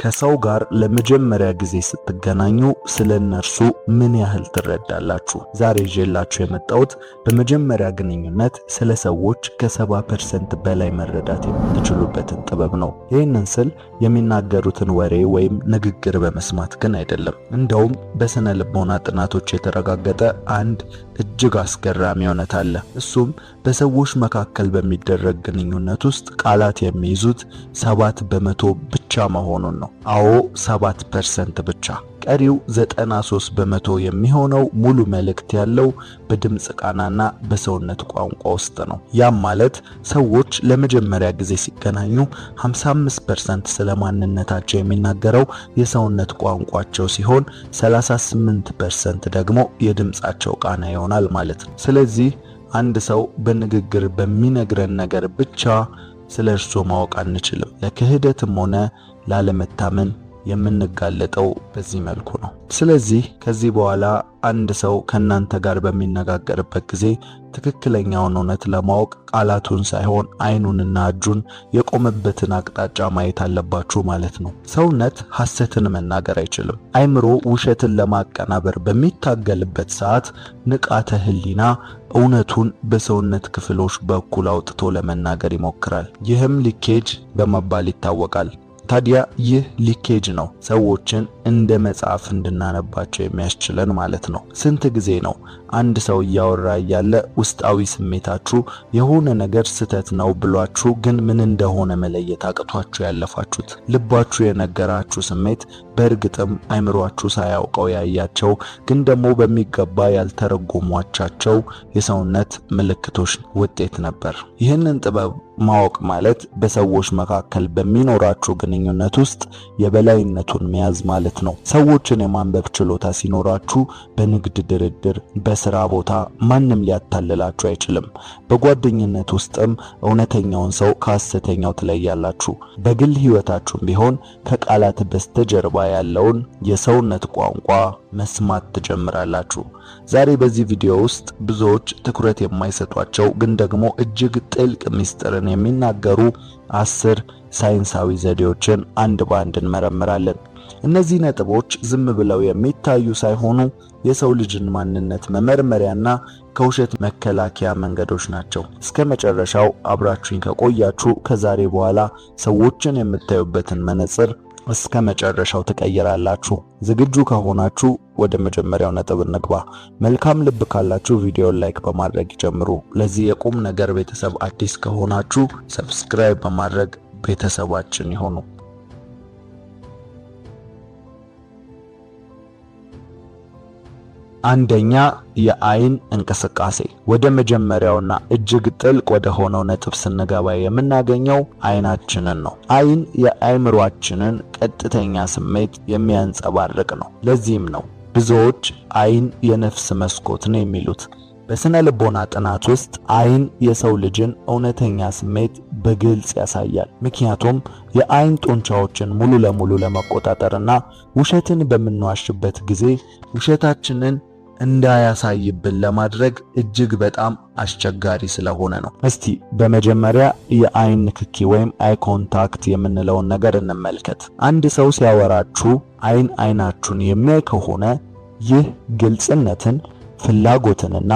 ከሰው ጋር ለመጀመሪያ ጊዜ ስትገናኙ ስለነርሱ ምን ያህል ትረዳላችሁ? ዛሬ ይዤላችሁ የመጣሁት በመጀመሪያ ግንኙነት ስለ ሰዎች ከ70% በላይ መረዳት የምትችሉበትን ጥበብ ነው። ይህንን ስል የሚናገሩትን ወሬ ወይም ንግግር በመስማት ግን አይደለም። እንደውም በስነ ልቦና ጥናቶች የተረጋገጠ አንድ እጅግ አስገራሚ እውነት አለ። እሱም በሰዎች መካከል በሚደረግ ግንኙነት ውስጥ ቃላት የሚይዙት 7% ብቻ መሆኑን ነው። አዎ 7% ብቻ። ቀሪው 93% የሚሆነው ሙሉ መልእክት ያለው በድምጽ ቃናና በሰውነት ቋንቋ ውስጥ ነው። ያም ማለት ሰዎች ለመጀመሪያ ጊዜ ሲገናኙ 55% ስለማንነታቸው የሚናገረው የሰውነት ቋንቋቸው ሲሆን 38% ደግሞ የድምጻቸው ቃና ይሆናል ማለት ነው። ስለዚህ አንድ ሰው በንግግር በሚነግረን ነገር ብቻ ስለ እርሱ ማወቅ አንችልም። ለክህደትም ሆነ ላለመታመን የምንጋለጠው በዚህ መልኩ ነው። ስለዚህ ከዚህ በኋላ አንድ ሰው ከናንተ ጋር በሚነጋገርበት ጊዜ ትክክለኛውን እውነት ለማወቅ ቃላቱን ሳይሆን አይኑንና እጁን የቆመበትን አቅጣጫ ማየት አለባችሁ ማለት ነው። ሰውነት ሐሰትን መናገር አይችልም። አይምሮ ውሸትን ለማቀናበር በሚታገልበት ሰዓት ንቃተ ህሊና እውነቱን በሰውነት ክፍሎች በኩል አውጥቶ ለመናገር ይሞክራል። ይህም ሊኬጅ በመባል ይታወቃል። ታዲያ ይህ ሊኬጅ ነው ሰዎችን እንደ መጽሐፍ እንድናነባቸው የሚያስችለን ማለት ነው። ስንት ጊዜ ነው አንድ ሰው እያወራ እያለ ውስጣዊ ስሜታችሁ የሆነ ነገር ስተት ነው ብሏችሁ ግን ምን እንደሆነ መለየት አቅቷችሁ ያለፋችሁት? ልባችሁ የነገራችሁ ስሜት በእርግጥም አይምሯችሁ ሳያውቀው ያያቸው ግን ደግሞ በሚገባ ያልተረጎሟቻቸው የሰውነት ምልክቶች ውጤት ነበር። ይህንን ጥበብ ማወቅ ማለት በሰዎች መካከል በሚኖራችሁ ግንኙነት ውስጥ የበላይነቱን መያዝ ማለት ነው። ሰዎችን የማንበብ ችሎታ ሲኖራችሁ በንግድ ድርድር፣ በስራ ቦታ ማንም ሊያታልላችሁ አይችልም። በጓደኝነት ውስጥም እውነተኛውን ሰው ከሐሰተኛው ትለያላችሁ። በግል ህይወታችሁም ቢሆን ከቃላት በስተጀርባ ያለውን የሰውነት ቋንቋ መስማት ትጀምራላችሁ። ዛሬ በዚህ ቪዲዮ ውስጥ ብዙዎች ትኩረት የማይሰጧቸው ግን ደግሞ እጅግ ጥልቅ ምስጢርን የሚናገሩ 10 ሳይንሳዊ ዘዴዎችን አንድ በአንድ እንመረምራለን። እነዚህ ነጥቦች ዝም ብለው የሚታዩ ሳይሆኑ የሰው ልጅን ማንነት መመርመሪያና ከውሸት መከላከያ መንገዶች ናቸው። እስከ መጨረሻው አብራችሁኝ ከቆያችሁ ከዛሬ በኋላ ሰዎችን የምታዩበትን መነጽር እስከ መጨረሻው ትቀይራላችሁ። ዝግጁ ከሆናችሁ ወደ መጀመሪያው ነጥብ እንግባ። መልካም ልብ ካላችሁ ቪዲዮን ላይክ በማድረግ ይጀምሩ። ለዚህ የቁም ነገር ቤተሰብ አዲስ ከሆናችሁ ሰብስክራይብ በማድረግ ቤተሰባችን ይሁኑ። አንደኛ፣ የአይን እንቅስቃሴ። ወደ መጀመሪያውና እጅግ ጥልቅ ወደ ሆነው ነጥብ ስንገባ የምናገኘው አይናችንን ነው። አይን የአይምሯችንን ቀጥተኛ ስሜት የሚያንጸባርቅ ነው። ለዚህም ነው ብዙዎች አይን የነፍስ መስኮት ነው የሚሉት። በስነ ልቦና ጥናት ውስጥ አይን የሰው ልጅን እውነተኛ ስሜት በግልጽ ያሳያል። ምክንያቱም የአይን ጡንቻዎችን ሙሉ ለሙሉ ለመቆጣጠርና ውሸትን በምንዋሽበት ጊዜ ውሸታችንን እንዳያሳይብን ለማድረግ እጅግ በጣም አስቸጋሪ ስለሆነ ነው። እስቲ በመጀመሪያ የአይን ንክኪ ወይም አይ ኮንታክት የምንለውን ነገር እንመልከት። አንድ ሰው ሲያወራችሁ አይን አይናችሁን የሚያይ ከሆነ ይህ ግልጽነትን፣ ፍላጎትንና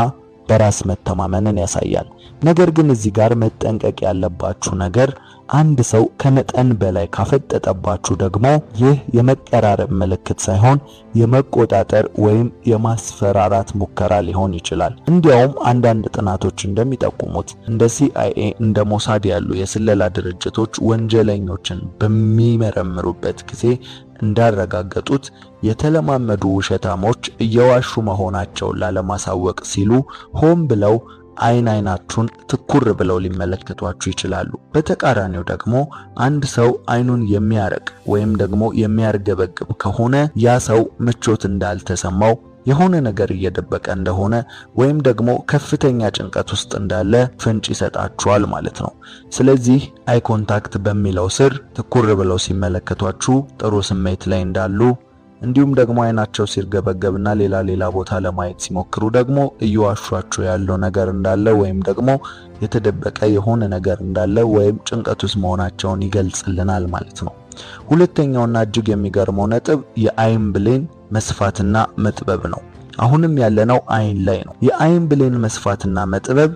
በራስ መተማመንን ያሳያል። ነገር ግን እዚህ ጋር መጠንቀቅ ያለባችሁ ነገር አንድ ሰው ከመጠን በላይ ካፈጠጠባችሁ ደግሞ ይህ የመቀራረብ ምልክት ሳይሆን የመቆጣጠር ወይም የማስፈራራት ሙከራ ሊሆን ይችላል። እንዲያውም አንዳንድ ጥናቶች እንደሚጠቁሙት እንደ CIA፣ እንደ ሞሳድ ያሉ የስለላ ድርጅቶች ወንጀለኞችን በሚመረምሩበት ጊዜ እንዳረጋገጡት የተለማመዱ ውሸታሞች እየዋሹ መሆናቸውን ላለማሳወቅ ሲሉ ሆን ብለው አይናችሁን ትኩር ብለው ሊመለከቷችሁ ይችላሉ። በተቃራኒው ደግሞ አንድ ሰው አይኑን የሚያረቅ ወይም ደግሞ የሚያርገበግብ ከሆነ ያ ሰው ምቾት እንዳልተሰማው፣ የሆነ ነገር እየደበቀ እንደሆነ ወይም ደግሞ ከፍተኛ ጭንቀት ውስጥ እንዳለ ፍንጭ ይሰጣችኋል ማለት ነው። ስለዚህ አይ ኮንታክት በሚለው ስር ትኩር ብለው ሲመለከቷችሁ ጥሩ ስሜት ላይ እንዳሉ፣ እንዲሁም ደግሞ አይናቸው ሲርገበገብና ሌላ ቦታ ለማየት ሲሞክሩ ደግሞ እየዋሿችሁ ያለው ነገር እንዳለ ወይም ደግሞ የተደበቀ የሆነ ነገር እንዳለ ወይም ጭንቀት ውስጥ መሆናቸውን ይገልጽልናል ማለት ነው። ሁለተኛውና እጅግ የሚገርመው ነጥብ የአይን ብሌን መስፋትና መጥበብ ነው። አሁንም ያለነው አይን ላይ ነው። የአይን ብሌን መስፋትና መጥበብ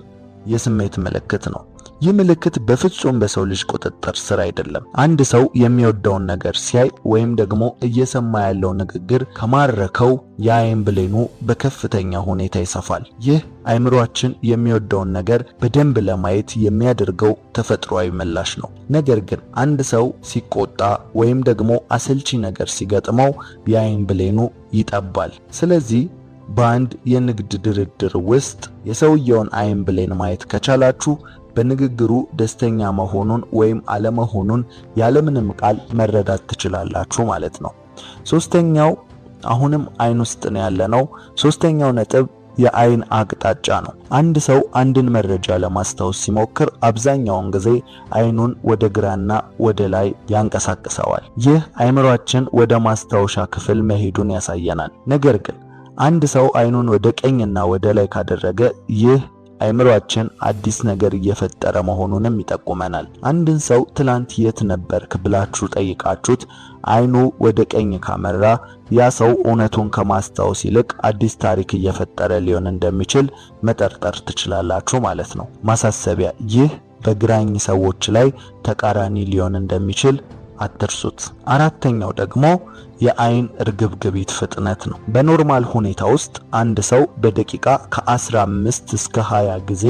የስሜት ምልክት ነው። ይህ ምልክት በፍጹም በሰው ልጅ ቁጥጥር ስር አይደለም። አንድ ሰው የሚወደውን ነገር ሲያይ ወይም ደግሞ እየሰማ ያለው ንግግር ከማረከው የአይን ብሌኑ በከፍተኛ ሁኔታ ይሰፋል። ይህ አይምሮአችን የሚወደውን ነገር በደንብ ለማየት የሚያደርገው ተፈጥሯዊ ምላሽ ነው። ነገር ግን አንድ ሰው ሲቆጣ ወይም ደግሞ አሰልቺ ነገር ሲገጥመው የአይን ብሌኑ ይጠባል። ስለዚህ በአንድ የንግድ ድርድር ውስጥ የሰውየውን አይን ብሌን ማየት ከቻላችሁ በንግግሩ ደስተኛ መሆኑን ወይም አለመሆኑን ያለምንም ቃል መረዳት ትችላላችሁ ማለት ነው። ሶስተኛው አሁንም አይን ውስጥ ነው ያለነው። ሶስተኛው ነጥብ የአይን አቅጣጫ ነው። አንድ ሰው አንድን መረጃ ለማስታወስ ሲሞክር አብዛኛውን ጊዜ አይኑን ወደ ግራና ወደ ላይ ያንቀሳቅሰዋል። ይህ አይምሮአችን ወደ ማስታወሻ ክፍል መሄዱን ያሳየናል። ነገር ግን አንድ ሰው አይኑን ወደ ቀኝና ወደ ላይ ካደረገ ይህ አይምሮአችን አዲስ ነገር እየፈጠረ መሆኑንም ይጠቁመናል። አንድን ሰው ትላንት የት ነበርክ ብላችሁ ጠይቃችሁት አይኑ ወደ ቀኝ ካመራ ያ ሰው እውነቱን ከማስታወስ ይልቅ አዲስ ታሪክ እየፈጠረ ሊሆን እንደሚችል መጠርጠር ትችላላችሁ ማለት ነው። ማሳሰቢያ፣ ይህ በግራኝ ሰዎች ላይ ተቃራኒ ሊሆን እንደሚችል አትርሱት። አራተኛው ደግሞ የአይን እርግብግቢት ፍጥነት ነው። በኖርማል ሁኔታ ውስጥ አንድ ሰው በደቂቃ ከ15 እስከ 20 ጊዜ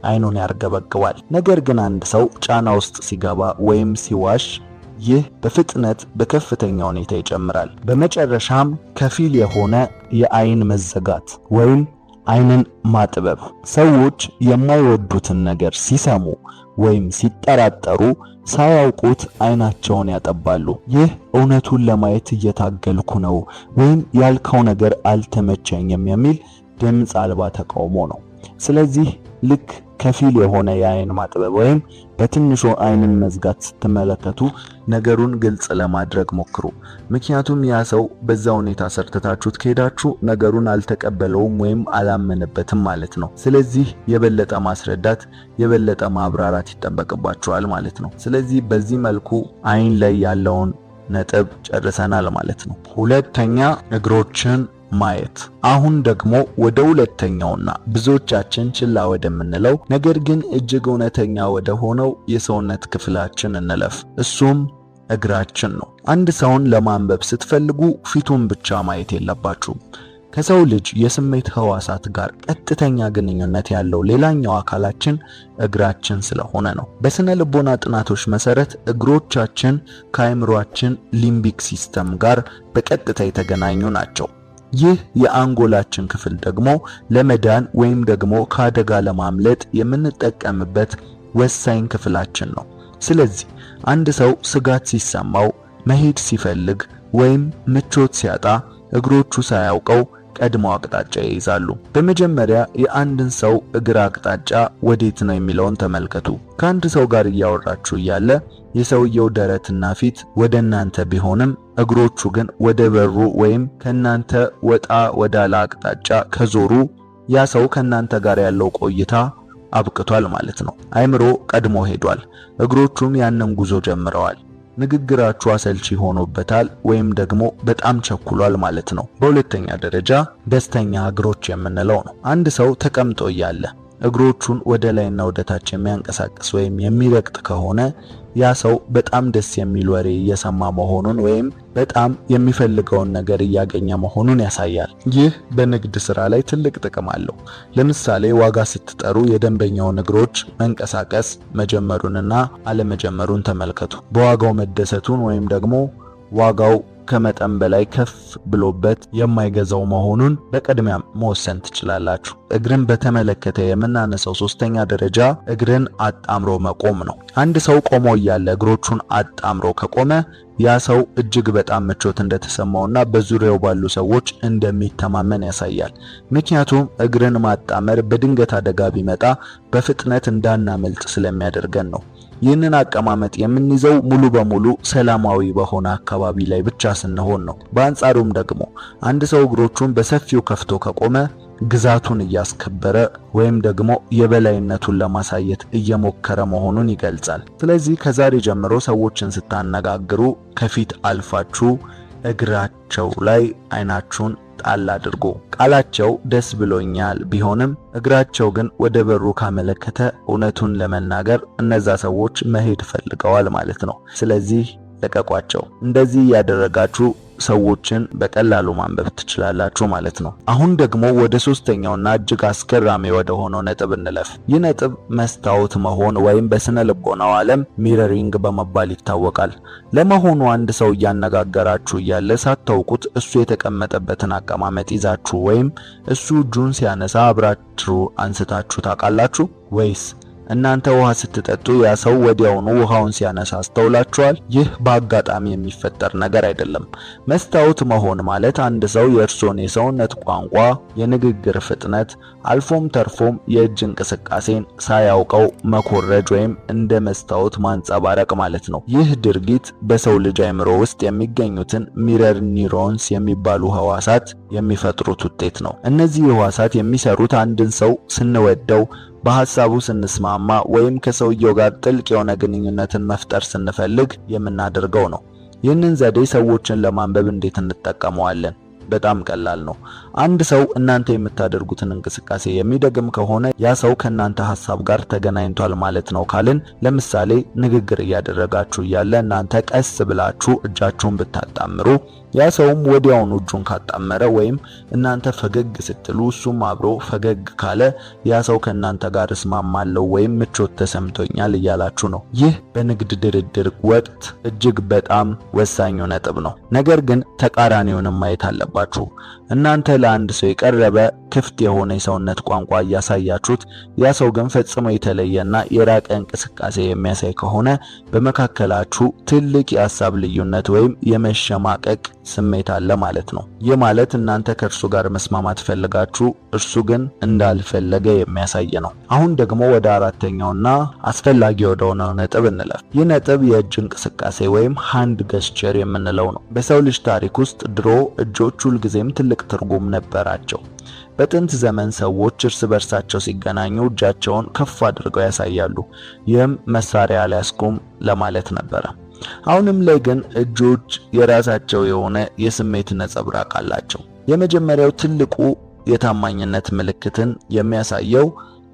አይኑን ያርገበግባል። ነገር ግን አንድ ሰው ጫና ውስጥ ሲገባ ወይም ሲዋሽ ይህ በፍጥነት በከፍተኛ ሁኔታ ይጨምራል። በመጨረሻም ከፊል የሆነ የአይን መዘጋት ወይም አይንን ማጥበብ። ሰዎች የማይወዱትን ነገር ሲሰሙ ወይም ሲጠራጠሩ ሳያውቁት አይናቸውን ያጠባሉ። ይህ እውነቱን ለማየት እየታገልኩ ነው ወይም ያልከው ነገር አልተመቸኝም የሚል ድምፅ አልባ ተቃውሞ ነው። ስለዚህ ልክ ከፊል የሆነ የአይን ማጥበብ ወይም በትንሹ አይንን መዝጋት ስትመለከቱ ነገሩን ግልጽ ለማድረግ ሞክሩ። ምክንያቱም ያ ሰው በዛ ሁኔታ ሰርተታችሁት ከሄዳችሁ ነገሩን አልተቀበለውም ወይም አላመነበትም ማለት ነው። ስለዚህ የበለጠ ማስረዳት፣ የበለጠ ማብራራት ይጠበቅባችኋል ማለት ነው። ስለዚህ በዚህ መልኩ አይን ላይ ያለውን ነጥብ ጨርሰናል ማለት ነው። ሁለተኛ እግሮችን ማየት። አሁን ደግሞ ወደ ሁለተኛውና ብዙዎቻችን ችላ ወደምንለው ነገር ግን እጅግ እውነተኛ ወደ ሆነው የሰውነት ክፍላችን እንለፍ። እሱም እግራችን ነው። አንድ ሰውን ለማንበብ ስትፈልጉ ፊቱን ብቻ ማየት የለባችሁም። ከሰው ልጅ የስሜት ህዋሳት ጋር ቀጥተኛ ግንኙነት ያለው ሌላኛው አካላችን እግራችን ስለሆነ ነው። በስነ ልቦና ጥናቶች መሰረት እግሮቻችን ከአእምሮአችን ሊምቢክ ሲስተም ጋር በቀጥታ የተገናኙ ናቸው። ይህ የአንጎላችን ክፍል ደግሞ ለመዳን ወይም ደግሞ ከአደጋ ለማምለጥ የምንጠቀምበት ወሳኝ ክፍላችን ነው። ስለዚህ አንድ ሰው ስጋት ሲሰማው፣ መሄድ ሲፈልግ ወይም ምቾት ሲያጣ እግሮቹ ሳያውቀው ቀድሞ አቅጣጫ ይይዛሉ። በመጀመሪያ የአንድን ሰው እግር አቅጣጫ ወዴት ነው የሚለውን ተመልከቱ። ከአንድ ሰው ጋር እያወራችሁ እያለ የሰውየው ደረትና ፊት ወደ እናንተ ቢሆንም እግሮቹ ግን ወደ በሩ ወይም ከናንተ ወጣ ወዳለ አቅጣጫ ከዞሩ ያ ሰው ከናንተ ጋር ያለው ቆይታ አብቅቷል ማለት ነው። አእምሮ ቀድሞ ሄዷል፣ እግሮቹም ያንን ጉዞ ጀምረዋል። ንግግራችሁ አሰልቺ ሆኖበታል ወይም ደግሞ በጣም ቸኩሏል ማለት ነው። በሁለተኛ ደረጃ ደስተኛ እግሮች የምንለው ነው። አንድ ሰው ተቀምጦ እያለ እግሮቹን ወደ ላይና ወደ ታች የሚያንቀሳቅስ ወይም የሚረግጥ ከሆነ ያ ሰው በጣም ደስ የሚል ወሬ እየሰማ መሆኑን ወይም በጣም የሚፈልገውን ነገር እያገኘ መሆኑን ያሳያል። ይህ በንግድ ስራ ላይ ትልቅ ጥቅም አለው። ለምሳሌ ዋጋ ስትጠሩ የደንበኛውን እግሮች መንቀሳቀስ መጀመሩንና አለመጀመሩን ተመልከቱ። በዋጋው መደሰቱን ወይም ደግሞ ዋጋው ከመጠን በላይ ከፍ ብሎበት የማይገዛው መሆኑን በቅድሚያ መወሰን ትችላላችሁ። እግርን በተመለከተ የምናነሳው ሶስተኛ ደረጃ እግርን አጣምሮ መቆም ነው። አንድ ሰው ቆሞ እያለ እግሮቹን አጣምሮ ከቆመ ያ ሰው እጅግ በጣም ምቾት እንደተሰማውና በዙሪያው ባሉ ሰዎች እንደሚተማመን ያሳያል። ምክንያቱም እግርን ማጣመር በድንገት አደጋ ቢመጣ በፍጥነት እንዳናመልጥ ስለሚያደርገን ነው። ይህንን አቀማመጥ የምንይዘው ሙሉ በሙሉ ሰላማዊ በሆነ አካባቢ ላይ ብቻ ስንሆን ነው። በአንጻሩም ደግሞ አንድ ሰው እግሮቹን በሰፊው ከፍቶ ከቆመ ግዛቱን እያስከበረ ወይም ደግሞ የበላይነቱን ለማሳየት እየሞከረ መሆኑን ይገልጻል። ስለዚህ ከዛሬ ጀምሮ ሰዎችን ስታነጋግሩ ከፊት አልፋችሁ እግራቸው ላይ አይናችሁን ጣል አድርጉ። ቃላቸው ደስ ብሎኛል ቢሆንም እግራቸው ግን ወደ በሩ ካመለከተ እውነቱን ለመናገር እነዛ ሰዎች መሄድ ፈልገዋል ማለት ነው። ስለዚህ ለቀቋቸው። እንደዚህ ያደረጋችሁ ሰዎችን በቀላሉ ማንበብ ትችላላችሁ ማለት ነው። አሁን ደግሞ ወደ ሶስተኛውና እጅግ አስገራሚ ወደ ሆነው ነጥብ እንለፍ። ይህ ነጥብ መስታወት መሆን ወይም በስነ ልቦናው ዓለም ሚረሪንግ በመባል ይታወቃል። ለመሆኑ አንድ ሰው እያነጋገራችሁ እያለ ሳታውቁት እሱ የተቀመጠበትን አቀማመጥ ይዛችሁ ወይም እሱ እጁን ሲያነሳ አብራችሁ አንስታችሁ ታውቃላችሁ ወይስ እናንተ ውሃ ስትጠጡ ያ ሰው ወዲያውኑ ውሃውን ሲያነሳ አስተውላችኋል? ይህ በአጋጣሚ የሚፈጠር ነገር አይደለም። መስታወት መሆን ማለት አንድ ሰው የእርሶን የሰውነት ቋንቋ፣ የንግግር ፍጥነት አልፎም ተርፎም የእጅ እንቅስቃሴን ሳያውቀው መኮረጅ ወይም እንደ መስታወት ማንጸባረቅ ማለት ነው። ይህ ድርጊት በሰው ልጅ አእምሮ ውስጥ የሚገኙትን ሚረር ኒውሮንስ የሚባሉ ህዋሳት የሚፈጥሩት ውጤት ነው። እነዚህ ህዋሳት የሚሰሩት አንድን ሰው ስንወደው፣ በሐሳቡ ስንስማማ ወይም ከሰውየው ጋር ጥልቅ የሆነ ግንኙነትን መፍጠር ስንፈልግ የምናደርገው ነው። ይህንን ዘዴ ሰዎችን ለማንበብ እንዴት እንጠቀመዋለን? በጣም ቀላል ነው። አንድ ሰው እናንተ የምታደርጉትን እንቅስቃሴ የሚደግም ከሆነ ያ ሰው ከናንተ ሐሳብ ጋር ተገናኝቷል ማለት ነው ካልን፣ ለምሳሌ ንግግር እያደረጋችሁ እያለ እናንተ ቀስ ብላችሁ እጃችሁን ብታጣምሩ ያ ሰውም ወዲያውኑ እጁን ካጣመረ ወይም እናንተ ፈገግ ስትሉ እሱም አብሮ ፈገግ ካለ ያ ሰው ከናንተ ጋር እስማማለሁ ወይም ምቾት ተሰምቶኛል እያላችሁ ነው። ይህ በንግድ ድርድር ወቅት እጅግ በጣም ወሳኙ ነጥብ ነው። ነገር ግን ተቃራኒውንም ማየት አለባችሁ። እናንተ ለአንድ ሰው የቀረበ ክፍት የሆነ የሰውነት ቋንቋ እያሳያችሁት ያ ሰው ግን ፈጽሞ የተለየና የራቀ እንቅስቃሴ የሚያሳይ ከሆነ በመካከላችሁ ትልቅ የሐሳብ ልዩነት ወይም የመሸማቀቅ ስሜት አለ ማለት ነው። ይህ ማለት እናንተ ከእርሱ ጋር መስማማት ፈልጋችሁ እርሱ ግን እንዳልፈለገ የሚያሳይ ነው። አሁን ደግሞ ወደ አራተኛውና አስፈላጊ ወደ ሆነው ነጥብ እንለፍ። ይህ ነጥብ የእጅ እንቅስቃሴ ወይም ሃንድ ገስቸር የምንለው ነው። በሰው ልጅ ታሪክ ውስጥ ድሮ እጆች ሁልጊዜም ትልቅ ትርጉም ነበራቸው። በጥንት ዘመን ሰዎች እርስ በርሳቸው ሲገናኙ እጃቸውን ከፍ አድርገው ያሳያሉ። ይህም መሳሪያ አልያዝኩም ለማለት ነበረ። አሁንም ላይ ግን እጆች የራሳቸው የሆነ የስሜት ነጸብራቅ አላቸው። የመጀመሪያው ትልቁ የታማኝነት ምልክትን የሚያሳየው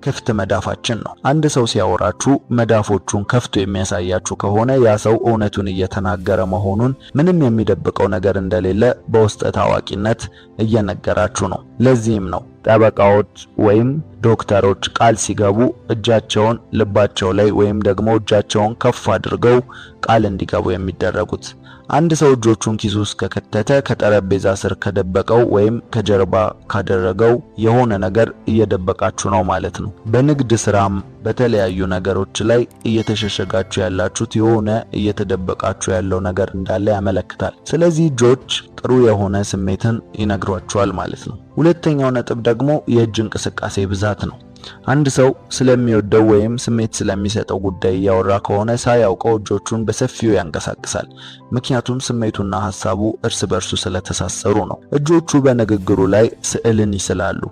ክፍት መዳፋችን ነው። አንድ ሰው ሲያወራችሁ መዳፎቹን ከፍቶ የሚያሳያችሁ ከሆነ ያ ሰው እውነቱን እየተናገረ መሆኑን፣ ምንም የሚደብቀው ነገር እንደሌለ በውስጠ ታዋቂነት እየነገራችሁ ነው። ለዚህም ነው ጠበቃዎች ወይም ዶክተሮች ቃል ሲገቡ እጃቸውን ልባቸው ላይ ወይም ደግሞ እጃቸውን ከፍ አድርገው ቃል እንዲገቡ የሚደረጉት። አንድ ሰው እጆቹን ኪሱ ውስጥ ከከተተ ከጠረጴዛ ስር ከደበቀው ወይም ከጀርባ ካደረገው የሆነ ነገር እየደበቃችሁ ነው ማለት ነው። በንግድ ስራም በተለያዩ ነገሮች ላይ እየተሸሸጋችሁ ያላችሁት የሆነ እየተደበቃችሁ ያለው ነገር እንዳለ ያመለክታል። ስለዚህ እጆች ጥሩ የሆነ ስሜትን ይነግሯችኋል ማለት ነው። ሁለተኛው ነጥብ ደግሞ የእጅ እንቅስቃሴ ብዛት ነው። አንድ ሰው ስለሚወደው ወይም ስሜት ስለሚሰጠው ጉዳይ እያወራ ከሆነ ሳያውቀው እጆቹን በሰፊው ያንቀሳቅሳል። ምክንያቱም ስሜቱና ሐሳቡ እርስ በርሱ ስለተሳሰሩ ነው። እጆቹ በንግግሩ ላይ ስዕልን ይስላሉ።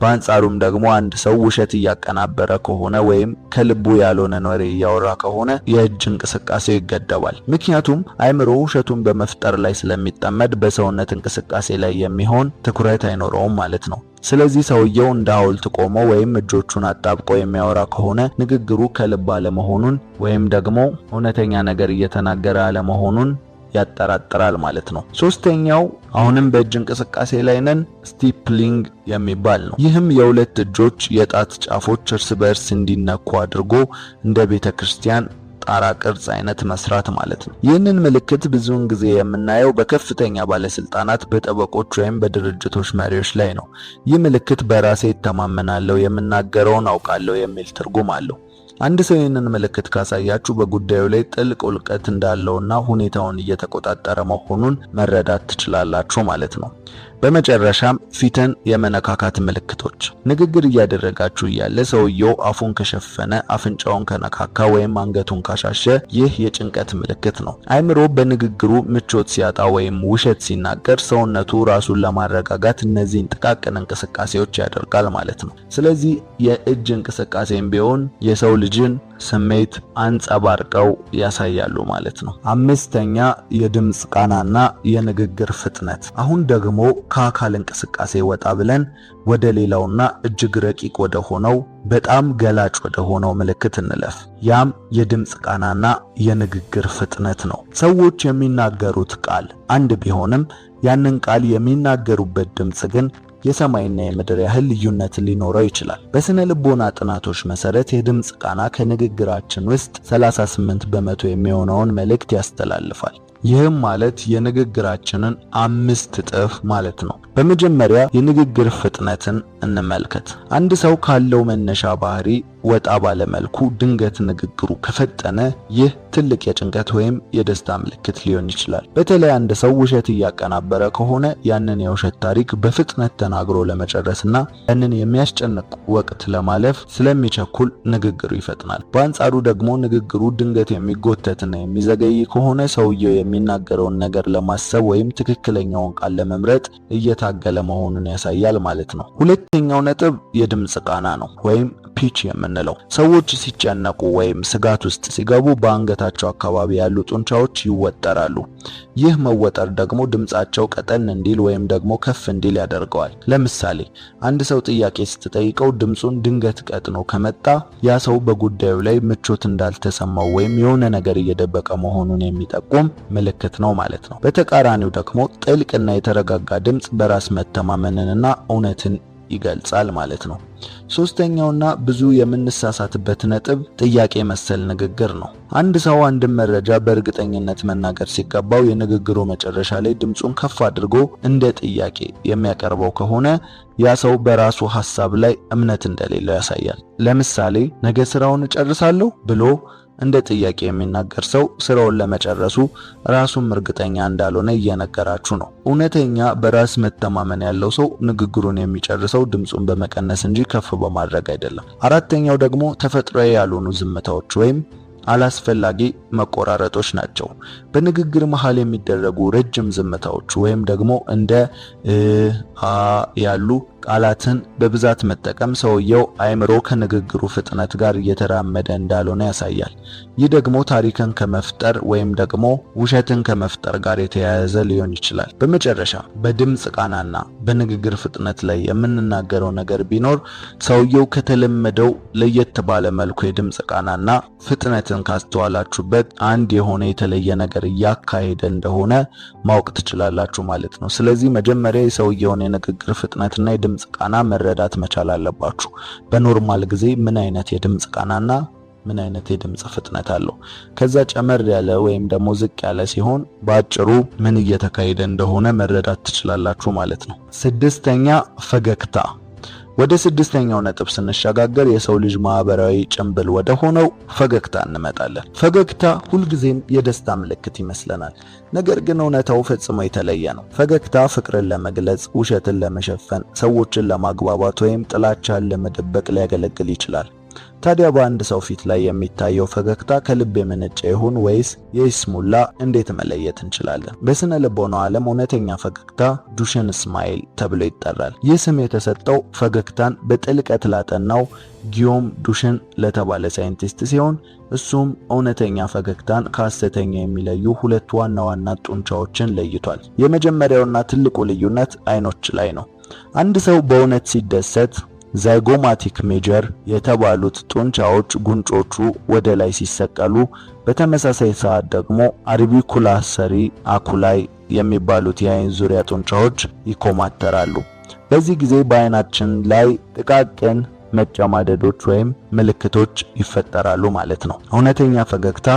በአንጻሩም ደግሞ አንድ ሰው ውሸት እያቀናበረ ከሆነ ወይም ከልቡ ያልሆነ ወሬ እያወራ ከሆነ የእጅ እንቅስቃሴው ይገደባል። ምክንያቱም አእምሮ ውሸቱን በመፍጠር ላይ ስለሚጠመድ በሰውነት እንቅስቃሴ ላይ የሚሆን ትኩረት አይኖረውም ማለት ነው። ስለዚህ ሰውየው እንደ ሐውልት ቆሞ ወይም እጆቹን አጣብቆ የሚያወራ ከሆነ ንግግሩ ከልብ አለመሆኑን ወይም ደግሞ እውነተኛ ነገር እየተናገረ አለመሆኑን ያጠራጥራል ማለት ነው። ሶስተኛው አሁንም በእጅ እንቅስቃሴ ላይ ነን፣ ስቲፕሊንግ የሚባል ነው። ይህም የሁለት እጆች የጣት ጫፎች እርስ በእርስ እንዲነኩ አድርጎ እንደ ቤተክርስቲያን ጣራ ቅርጽ አይነት መስራት ማለት ነው። ይህንን ምልክት ብዙውን ጊዜ የምናየው በከፍተኛ ባለስልጣናት፣ በጠበቆች ወይም በድርጅቶች መሪዎች ላይ ነው። ይህ ምልክት በራሴ እተማመናለሁ፣ የምናገረውን አውቃለሁ የሚል ትርጉም አለው። አንድ ሰው ይህንን ምልክት ካሳያችሁ በጉዳዩ ላይ ጥልቅ እውቀት እንዳለውና ሁኔታውን እየተቆጣጠረ መሆኑን መረዳት ትችላላችሁ ማለት ነው። በመጨረሻም ፊትን የመነካካት ምልክቶች። ንግግር እያደረጋችሁ እያለ ሰውየው አፉን ከሸፈነ፣ አፍንጫውን ከነካካ ወይም አንገቱን ካሻሸ ይህ የጭንቀት ምልክት ነው። አእምሮ በንግግሩ ምቾት ሲያጣ ወይም ውሸት ሲናገር ሰውነቱ ራሱን ለማረጋጋት እነዚህን ጥቃቅን እንቅስቃሴዎች ያደርጋል ማለት ነው። ስለዚህ የእጅ እንቅስቃሴም ቢሆን የሰው ልጅን ስሜት አንጸባርቀው ያሳያሉ ማለት ነው። አምስተኛ የድምጽ ቃናና የንግግር ፍጥነት። አሁን ደግሞ ከአካል እንቅስቃሴ ወጣ ብለን ወደ ሌላውና እጅግ ረቂቅ ወደ ሆነው በጣም ገላጭ ወደ ሆነው ምልክት እንለፍ። ያም የድምጽ ቃናና የንግግር ፍጥነት ነው። ሰዎች የሚናገሩት ቃል አንድ ቢሆንም ያንን ቃል የሚናገሩበት ድምጽ ግን የሰማይና የምድር ያህል ልዩነት ሊኖረው ይችላል። በስነ ልቦና ጥናቶች መሰረት የድምጽ ቃና ከንግግራችን ውስጥ 38 በመቶ የሚሆነውን መልእክት ያስተላልፋል። ይህም ማለት የንግግራችንን 5 እጥፍ ማለት ነው። በመጀመሪያ የንግግር ፍጥነትን እንመልከት። አንድ ሰው ካለው መነሻ ባህሪ ወጣ ባለ መልኩ ድንገት ንግግሩ ከፈጠነ ይህ ትልቅ የጭንቀት ወይም የደስታ ምልክት ሊሆን ይችላል። በተለይ አንድ ሰው ውሸት እያቀናበረ ከሆነ ያንን የውሸት ታሪክ በፍጥነት ተናግሮ ለመጨረስና ያንን የሚያስጨንቅ ወቅት ለማለፍ ስለሚቸኩል ንግግሩ ይፈጥናል። በአንጻሩ ደግሞ ንግግሩ ድንገት የሚጎተትና የሚዘገይ ከሆነ ሰውየው የሚናገረውን ነገር ለማሰብ ወይም ትክክለኛውን ቃል ለመምረጥ እየታገለ መሆኑን ያሳያል ማለት ነው። ሁለተኛው ነጥብ የድምጽ ቃና ነው ወይም ፒች የምንለው። ሰዎች ሲጨነቁ ወይም ስጋት ውስጥ ሲገቡ በአንገታቸው አካባቢ ያሉ ጡንቻዎች ይወጠራሉ። ይህ መወጠር ደግሞ ድምጻቸው ቀጠን እንዲል ወይም ደግሞ ከፍ እንዲል ያደርገዋል። ለምሳሌ አንድ ሰው ጥያቄ ስትጠይቀው ድምጹን ድንገት ቀጥኖ ከመጣ ያ ሰው በጉዳዩ ላይ ምቾት እንዳልተሰማው ወይም የሆነ ነገር እየደበቀ መሆኑን የሚጠቁም ምልክት ነው ማለት ነው። በተቃራኒው ደግሞ ጥልቅና የተረጋጋ ድምጽ በራስ መተማመንንና እውነትን ይገልጻል ማለት ነው። ሶስተኛውና ብዙ የምንሳሳትበት ነጥብ ጥያቄ መሰል ንግግር ነው። አንድ ሰው አንድን መረጃ በእርግጠኝነት መናገር ሲገባው የንግግሩ መጨረሻ ላይ ድምጹን ከፍ አድርጎ እንደ ጥያቄ የሚያቀርበው ከሆነ ያ ሰው በራሱ ሐሳብ ላይ እምነት እንደሌለው ያሳያል። ለምሳሌ ነገ ስራውን እጨርሳለሁ ብሎ እንደ ጥያቄ የሚናገር ሰው ስራውን ለመጨረሱ ራሱም እርግጠኛ እንዳልሆነ እየነገራችሁ ነው። እውነተኛ በራስ መተማመን ያለው ሰው ንግግሩን የሚጨርሰው ድምጹን በመቀነስ እንጂ ከፍ በማድረግ አይደለም። አራተኛው ደግሞ ተፈጥሯዊ ያልሆኑ ዝምታዎች ወይም አላስፈላጊ መቆራረጦች ናቸው። በንግግር መሃል የሚደረጉ ረጅም ዝምታዎች ወይም ደግሞ እንደ ያሉ ቃላትን በብዛት መጠቀም ሰውየው አእምሮ ከንግግሩ ፍጥነት ጋር እየተራመደ እንዳልሆነ ያሳያል። ይህ ደግሞ ታሪክን ከመፍጠር ወይም ደግሞ ውሸትን ከመፍጠር ጋር የተያያዘ ሊሆን ይችላል። በመጨረሻ በድምጽ ቃናና በንግግር ፍጥነት ላይ የምንናገረው ነገር ቢኖር ሰውየው ከተለመደው ለየት ባለ መልኩ የድምጽ ቃናና ፍጥነትን ካስተዋላችሁበት አንድ የሆነ የተለየ ነገር እያካሄደ እንደሆነ ማወቅ ትችላላችሁ ማለት ነው። ስለዚህ መጀመሪያ የሰውየውን የንግግር ፍጥነትና የድምጽ ቃና መረዳት መቻል አለባችሁ። በኖርማል ጊዜ ምን አይነት የድምጽ ቃናና ምን አይነት የድምጽ ፍጥነት አለው? ከዛ ጨመር ያለ ወይም ደግሞ ዝቅ ያለ ሲሆን በአጭሩ ምን እየተካሄደ እንደሆነ መረዳት ትችላላችሁ ማለት ነው። ስድስተኛ ፈገግታ። ወደ ስድስተኛው ነጥብ ስንሸጋገር የሰው ልጅ ማህበራዊ ጭንብል ወደ ሆነው ፈገግታ እንመጣለን። ፈገግታ ሁልጊዜም የደስታ ምልክት ይመስለናል። ነገር ግን እውነታው ፈጽሞ የተለየ ነው። ፈገግታ ፍቅርን ለመግለጽ፣ ውሸትን ለመሸፈን፣ ሰዎችን ለማግባባት ወይም ጥላቻን ለመደበቅ ሊያገለግል ይችላል። ታዲያ በአንድ ሰው ፊት ላይ የሚታየው ፈገግታ ከልብ የመነጨ ይሁን ወይስ የይስሙላ እንዴት መለየት እንችላለን? በስነ ልቦናው ዓለም እውነተኛ ፈገግታ ዱሸን ስማይል ተብሎ ይጠራል። ይህ ስም የተሰጠው ፈገግታን በጥልቀት ላጠናው ጊዮም ዱሸን ለተባለ ሳይንቲስት ሲሆን እሱም እውነተኛ ፈገግታን ከሐሰተኛ የሚለዩ ሁለት ዋና ዋና ጡንቻዎችን ለይቷል። የመጀመሪያውና ትልቁ ልዩነት አይኖች ላይ ነው። አንድ ሰው በእውነት ሲደሰት ዛይጎማቲክ ሜጀር የተባሉት ጡንቻዎች ጉንጮቹ ወደ ላይ ሲሰቀሉ፣ በተመሳሳይ ሰዓት ደግሞ አርቢኩላሰሪ አኩላይ የሚባሉት የአይን ዙሪያ ጡንቻዎች ይኮማተራሉ። በዚህ ጊዜ በአይናችን ላይ ጥቃቅን መጨማደዶች ወይም ምልክቶች ይፈጠራሉ ማለት ነው። እውነተኛ ፈገግታ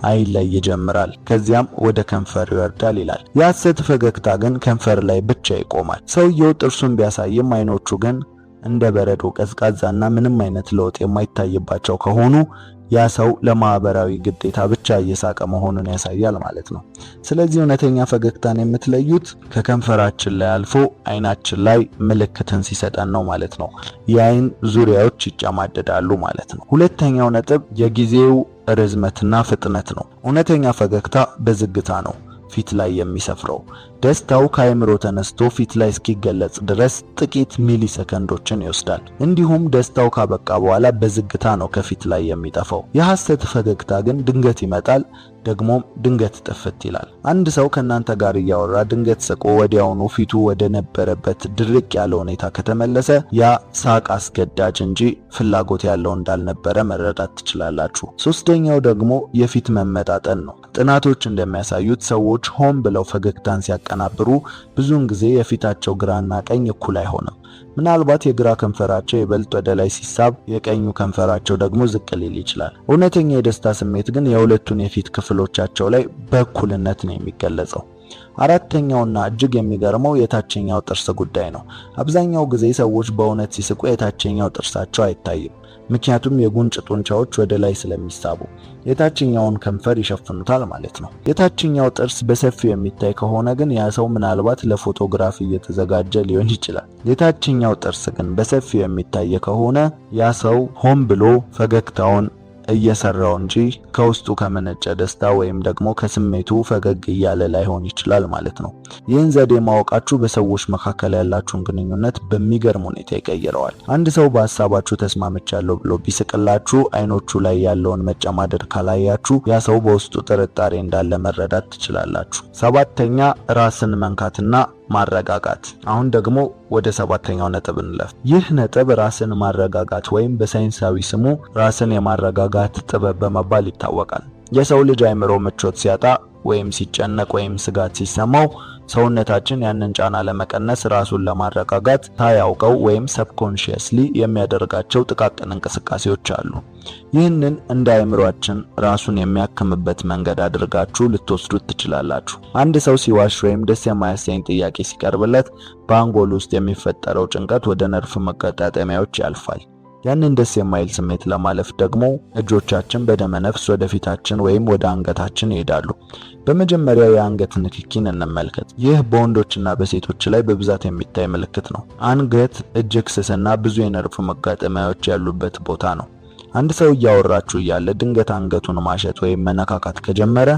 አይን ላይ ይጀምራል፣ ከዚያም ወደ ከንፈር ይወርዳል ይላል። የሐሰት ፈገግታ ግን ከንፈር ላይ ብቻ ይቆማል። ሰውየው ጥርሱን ቢያሳይም አይኖቹ ግን እንደ በረዶ ቀዝቃዛና ምንም አይነት ለውጥ የማይታይባቸው ከሆኑ ያ ሰው ለማህበራዊ ግዴታ ብቻ እየሳቀ መሆኑን ያሳያል ማለት ነው። ስለዚህ እውነተኛ ፈገግታን የምትለዩት ከከንፈራችን ላይ አልፎ አይናችን ላይ ምልክትን ሲሰጠን ነው ማለት ነው። የአይን ዙሪያዎች ይጨማደዳሉ ማለት ነው። ሁለተኛው ነጥብ የጊዜው ርዝመትና ፍጥነት ነው። እውነተኛ ፈገግታ በዝግታ ነው ፊት ላይ የሚሰፍረው። ደስታው ከአይምሮ ተነስቶ ፊት ላይ እስኪገለጽ ድረስ ጥቂት ሚሊ ሰከንዶችን ይወስዳል። እንዲሁም ደስታው ካበቃ በኋላ በዝግታ ነው ከፊት ላይ የሚጠፋው። የሐሰት ፈገግታ ግን ድንገት ይመጣል፣ ደግሞም ድንገት ጥፍት ይላል። አንድ ሰው ከናንተ ጋር እያወራ ድንገት ስቆ ወዲያውኑ ፊቱ ወደ ነበረበት ድርቅ ያለ ሁኔታ ከተመለሰ ያ ሳቅ አስገዳጅ እንጂ ፍላጎት ያለው እንዳልነበረ መረዳት ትችላላችሁ። ሶስተኛው ደግሞ የፊት መመጣጠን ነው። ጥናቶች እንደሚያሳዩት ሰዎች ሆን ብለው ፈገግታን ሲያቀናብሩ ብዙውን ጊዜ የፊታቸው ግራና ቀኝ እኩል አይሆንም። ምናልባት የግራ ከንፈራቸው ይበልጥ ወደ ላይ ሲሳብ፣ የቀኙ ከንፈራቸው ደግሞ ዝቅ ሊል ይችላል። እውነተኛ የደስታ ስሜት ግን የሁለቱን የፊት ክፍሎቻቸው ላይ በእኩልነት ነው የሚገለጸው። አራተኛውና እጅግ የሚገርመው የታችኛው ጥርስ ጉዳይ ነው። አብዛኛው ጊዜ ሰዎች በእውነት ሲስቁ የታችኛው ጥርሳቸው አይታይም፣ ምክንያቱም የጉንጭ ጡንቻዎች ወደ ላይ ስለሚሳቡ የታችኛውን ከንፈር ይሸፍኑታል ማለት ነው። የታችኛው ጥርስ በሰፊው የሚታይ ከሆነ ግን ያ ሰው ምናልባት ለፎቶግራፍ እየተዘጋጀ ሊሆን ይችላል። የታችኛው ጥርስ ግን በሰፊው የሚታይ ከሆነ ያ ሰው ሆን ብሎ ፈገግታውን እየሰራው እንጂ ከውስጡ ከመነጨ ደስታ ወይም ደግሞ ከስሜቱ ፈገግ እያለ ላይሆን ይችላል ማለት ነው። ይህን ዘዴ ማወቃችሁ በሰዎች መካከል ያላችሁን ግንኙነት በሚገርም ሁኔታ ይቀይረዋል። አንድ ሰው በሐሳባችሁ ተስማምቻለሁ ብሎ ቢስቅላችሁ አይኖቹ ላይ ያለውን መጨማደድ ካላያችሁ ያ ሰው በውስጡ ጥርጣሬ እንዳለ መረዳት ትችላላችሁ። ሰባተኛ ራስን መንካትና ማረጋጋት። አሁን ደግሞ ወደ ሰባተኛው ነጥብ እንለፍ። ይህ ነጥብ ራስን ማረጋጋት ወይም በሳይንሳዊ ስሙ ራስን የማረጋጋት ጥበብ በመባል ይታወቃል። የሰው ልጅ አይምሮ ምቾት ሲያጣ ወይም ሲጨነቅ ወይም ስጋት ሲሰማው ሰውነታችን ያንን ጫና ለመቀነስ ራሱን ለማረጋጋት ሳያውቀው ወይም ሰብኮንሺየስሊ የሚያደርጋቸው ጥቃቅን እንቅስቃሴዎች አሉ። ይህንን እንደ አይምሮአችን ራሱን የሚያክምበት መንገድ አድርጋችሁ ልትወስዱት ትችላላችሁ። አንድ ሰው ሲዋሽ ወይም ደስ የማያሰኝ ጥያቄ ሲቀርብለት በአንጎል ውስጥ የሚፈጠረው ጭንቀት ወደ ነርቭ መገጣጠሚያዎች ያልፋል። ያንን ደስ የማይል ስሜት ለማለፍ ደግሞ እጆቻችን በደመ ነፍስ ወደ ፊታችን ወይም ወደ አንገታችን ይሄዳሉ። በመጀመሪያ የአንገት ንክኪን እንመልከት። ይህ በወንዶችና በሴቶች ላይ በብዛት የሚታይ ምልክት ነው። አንገት እጅግ ስስና ብዙ የነርቭ መጋጠሚያዎች ያሉበት ቦታ ነው። አንድ ሰው እያወራችሁ እያለ ድንገት አንገቱን ማሸት ወይም መነካካት ከጀመረ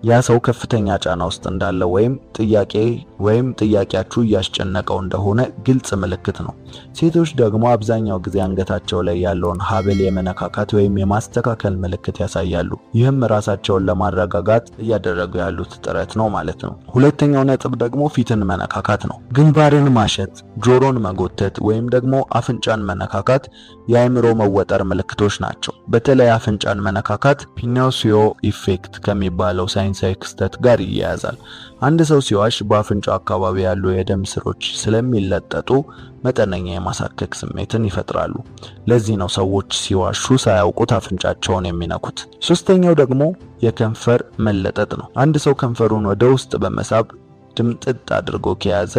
ያ ሰው ከፍተኛ ጫና ውስጥ እንዳለ ወይም ጥያቄያችሁ እያስጨነቀው እንደሆነ ግልጽ ምልክት ነው። ሴቶች ደግሞ አብዛኛው ጊዜ አንገታቸው ላይ ያለውን ሐብል የመነካካት ወይም የማስተካከል ምልክት ያሳያሉ። ይህም ራሳቸውን ለማረጋጋት እያደረጉ ያሉት ጥረት ነው ማለት ነው። ሁለተኛው ነጥብ ደግሞ ፊትን መነካካት ነው። ግንባርን ማሸት፣ ጆሮን መጎተት ወይም ደግሞ አፍንጫን መነካካት የአእምሮ መወጠር ምልክቶች ናቸው። በተለይ አፍንጫን መነካካት ፒኖሲዮ ኢፌክት ከሚባለው ሳይንሳዊ ክስተት ጋር ይያያዛል። አንድ ሰው ሲዋሽ በአፍንጫው አካባቢ ያሉ የደም ስሮች ስለሚለጠጡ መጠነኛ የማሳከክ ስሜትን ይፈጥራሉ። ለዚህ ነው ሰዎች ሲዋሹ ሳያውቁት አፍንጫቸውን የሚነኩት። ሶስተኛው ደግሞ የከንፈር መለጠጥ ነው። አንድ ሰው ከንፈሩን ወደ ውስጥ በመሳብ ድምጥጥ አድርጎ ከያዘ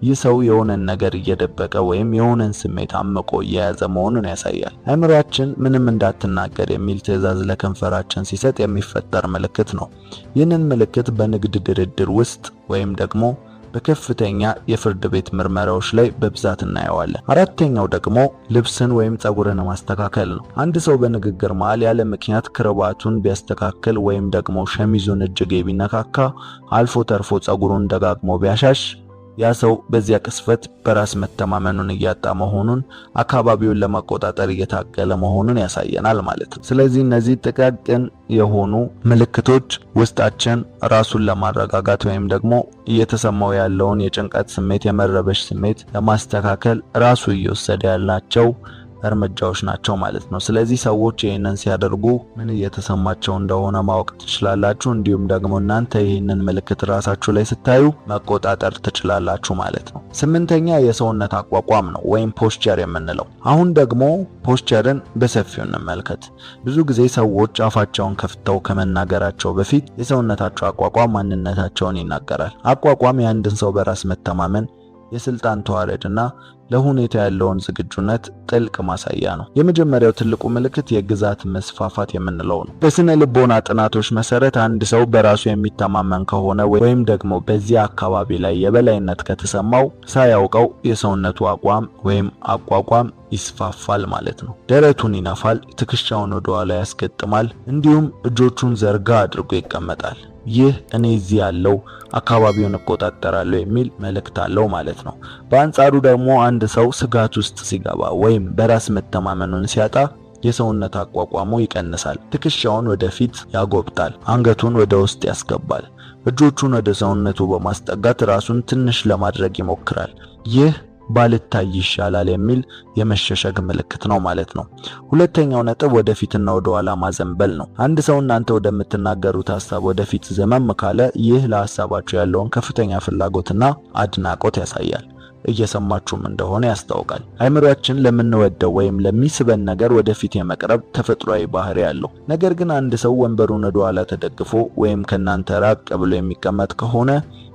ይህ ሰው የሆነን ነገር እየደበቀ ወይም የሆነን ስሜት አምቆ እየያዘ መሆኑን ያሳያል። አእምሮአችን ምንም እንዳትናገር የሚል ትዕዛዝ ለከንፈራችን ሲሰጥ የሚፈጠር ምልክት ነው። ይህንን ምልክት በንግድ ድርድር ውስጥ ወይም ደግሞ በከፍተኛ የፍርድ ቤት ምርመራዎች ላይ በብዛት እናየዋለን። አራተኛው ደግሞ ልብስን ወይም ጸጉርን ማስተካከል ነው። አንድ ሰው በንግግር መሃል ያለ ምክንያት ክርባቱን ቢያስተካክል ወይም ደግሞ ሸሚዙን እጅጌ ቢነካካ፣ አልፎ ተርፎ ጸጉሩን ደጋግሞ ቢያሻሽ ያ ሰው በዚያ ቅስፈት በራስ መተማመኑን እያጣ መሆኑን፣ አካባቢውን ለመቆጣጠር እየታገለ መሆኑን ያሳየናል ማለት ነው። ስለዚህ እነዚህ ጥቃቅን የሆኑ ምልክቶች ውስጣችን ራሱን ለማረጋጋት ወይም ደግሞ እየተሰማው ያለውን የጭንቀት ስሜት፣ የመረበሽ ስሜት ለማስተካከል ራሱ እየወሰደ ያላቸው እርምጃዎች ናቸው ማለት ነው። ስለዚህ ሰዎች ይህንን ሲያደርጉ ምን እየተሰማቸው እንደሆነ ማወቅ ትችላላችሁ። እንዲሁም ደግሞ እናንተ ይህንን ምልክት ራሳችሁ ላይ ስታዩ መቆጣጠር ትችላላችሁ ማለት ነው። ስምንተኛ የሰውነት አቋቋም ነው ወይም ፖስቸር የምንለው። አሁን ደግሞ ፖስቸርን በሰፊው እንመልከት። ብዙ ጊዜ ሰዎች አፋቸውን ከፍተው ከመናገራቸው በፊት የሰውነታቸው አቋቋም ማንነታቸውን ይናገራል። አቋቋም የአንድን ሰው በራስ መተማመን፣ የስልጣን ተዋረድና ለሁኔታ ያለውን ዝግጁነት ጥልቅ ማሳያ ነው። የመጀመሪያው ትልቁ ምልክት የግዛት መስፋፋት የምንለው ነው። በስነ ልቦና ጥናቶች መሰረት አንድ ሰው በራሱ የሚተማመን ከሆነ ወይም ደግሞ በዚያ አካባቢ ላይ የበላይነት ከተሰማው ሳያውቀው የሰውነቱ አቋም ወይም አቋቋም ይስፋፋል ማለት ነው። ደረቱን ይነፋል፣ ትከሻውን ወደ ኋላ ያስገጥማል፣ እንዲሁም እጆቹን ዘርጋ አድርጎ ይቀመጣል። ይህ እኔ እዚህ ያለው አካባቢውን እቆጣጠራለሁ የሚል መልእክት አለው ማለት ነው። በአንጻሩ ደግሞ አንድ ሰው ስጋት ውስጥ ሲገባ ወይም በራስ መተማመኑን ሲያጣ የሰውነት አቋቋሙ ይቀንሳል። ትከሻውን ወደፊት ያጎብጣል፣ አንገቱን ወደ ውስጥ ያስገባል፣ እጆቹን ወደ ሰውነቱ በማስጠጋት ራሱን ትንሽ ለማድረግ ይሞክራል። ይህ ባልታይ ይሻላል የሚል የመሸሸግ ምልክት ነው ማለት ነው። ሁለተኛው ነጥብ ወደፊትና ወደ ኋላ ማዘንበል ነው። አንድ ሰው እናንተ ወደምትናገሩት ሐሳብ ወደፊት ዘመም ካለ ይህ ለሐሳባችሁ ያለውን ከፍተኛ ፍላጎትና አድናቆት ያሳያል። እየሰማችሁም እንደሆነ ያስታውቃል። አእምሮአችን ለምንወደው ወይም ለሚስበን ነገር ወደፊት የመቅረብ ተፈጥሯዊ ባህሪ ያለው። ነገር ግን አንድ ሰው ወንበሩን ወደ ኋላ ተደግፎ ወይም ከናንተ ራቅ ብሎ የሚቀመጥ ከሆነ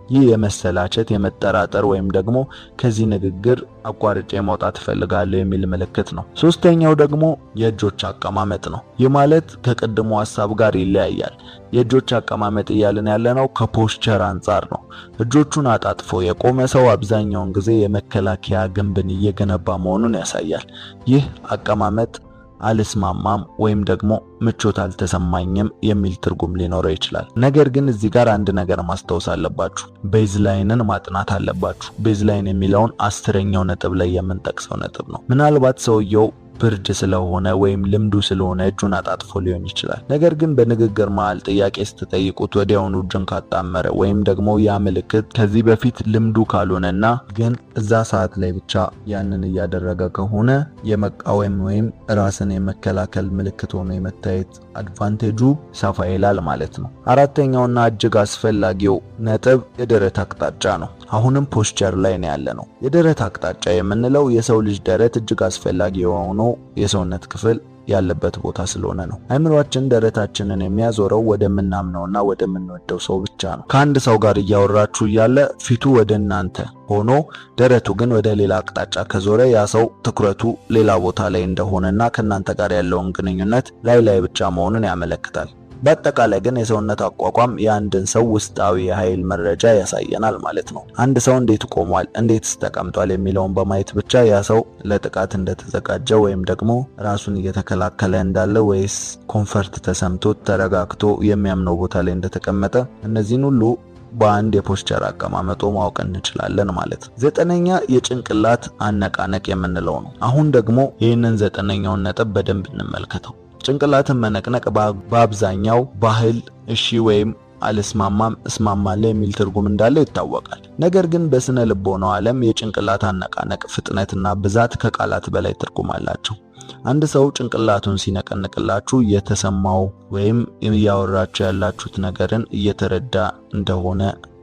ይህ የመሰላቸት፣ የመጠራጠር ወይም ደግሞ ከዚህ ንግግር አቋርጬ መውጣት እፈልጋለሁ የሚል ምልክት ነው። ሶስተኛው ደግሞ የእጆች አቀማመጥ ነው። ይህ ማለት ከቀድሞ ሐሳብ ጋር ይለያያል። የእጆች አቀማመጥ እያልን ያለነው ከፖስቸር አንጻር ነው። እጆቹን አጣጥፎ የቆመ ሰው አብዛኛውን ጊዜ የመከላከያ ግንብን እየገነባ መሆኑን ያሳያል። ይህ አቀማመጥ አልስማማም ወይም ደግሞ ምቾት አልተሰማኝም የሚል ትርጉም ሊኖረው ይችላል። ነገር ግን እዚህ ጋር አንድ ነገር ማስታወስ አለባችሁ። ቤዝላይንን ማጥናት አለባችሁ። ቤዝላይን የሚለውን 10ኛው ነጥብ ላይ የምንጠቅሰው ነጥብ ነው። ምናልባት ሰውየው ብርድ ስለሆነ ወይም ልምዱ ስለሆነ እጁን አጣጥፎ ሊሆን ይችላል። ነገር ግን በንግግር መሃል ጥያቄ ስትጠይቁት ወዲያውኑ እጁን ካጣመረ ወይም ደግሞ ያ ምልክት ከዚህ በፊት ልምዱ ካልሆነና ግን እዛ ሰዓት ላይ ብቻ ያንን እያደረገ ከሆነ የመቃወም ወይም ራስን የመከላከል ምልክት ሆኖ የመታየት አድቫንቴጁ ሰፋ ይላል ማለት ነው። አራተኛውና እጅግ አስፈላጊው ነጥብ የደረት አቅጣጫ ነው። አሁንም ፖስቸር ላይ ነው ያለነው። የደረት አቅጣጫ የምንለው የሰው ልጅ ደረት እጅግ አስፈላጊ የሆነው የሰውነት ክፍል ያለበት ቦታ ስለሆነ ነው። አእምሮአችን ደረታችንን የሚያዞረው ወደምናምነውና ወደምንወደው ሰው ብቻ ነው። ከአንድ ሰው ጋር እያወራችሁ እያለ ፊቱ ወደ እናንተ ሆኖ ደረቱ ግን ወደ ሌላ አቅጣጫ ከዞረ ያ ሰው ትኩረቱ ሌላ ቦታ ላይ እንደሆነና ከእናንተ ጋር ያለውን ግንኙነት ላይ ብቻ መሆኑን ያመለክታል። በአጠቃላይ ግን የሰውነት አቋቋም የአንድን ሰው ውስጣዊ የኃይል መረጃ ያሳየናል ማለት ነው። አንድ ሰው እንዴት ቆሟል፣ እንዴትስ ተቀምጧል የሚለውን በማየት ብቻ ያ ሰው ለጥቃት እንደተዘጋጀ ወይም ደግሞ ራሱን እየተከላከለ እንዳለ ወይስ ኮንፈርት ተሰምቶት ተረጋግቶ የሚያምነው ቦታ ላይ እንደተቀመጠ እነዚህን ሁሉ በአንድ የፖስቸር አቀማመጡ ማወቅ እንችላለን ማለት ነው። 9ኛ የጭንቅላት አነቃነቅ የምንለው ነው። አሁን ደግሞ ይህንን 9ኛውን ነጥብ በደንብ እንመልከተው። ጭንቅላትን መነቅነቅ በአብዛኛው ባህል እሺ ወይም አልስማማም እስማማለሁ የሚል ትርጉም እንዳለው ይታወቃል። ነገር ግን በስነ ልቦናው ዓለም የጭንቅላት አነቃነቅ ፍጥነትና ብዛት ከቃላት በላይ ትርጉም አላቸው። አንድ ሰው ጭንቅላቱን ሲነቀንቅላችሁ እየተሰማው ወይም እያወራችሁ ያላችሁት ነገርን እየተረዳ እንደሆነ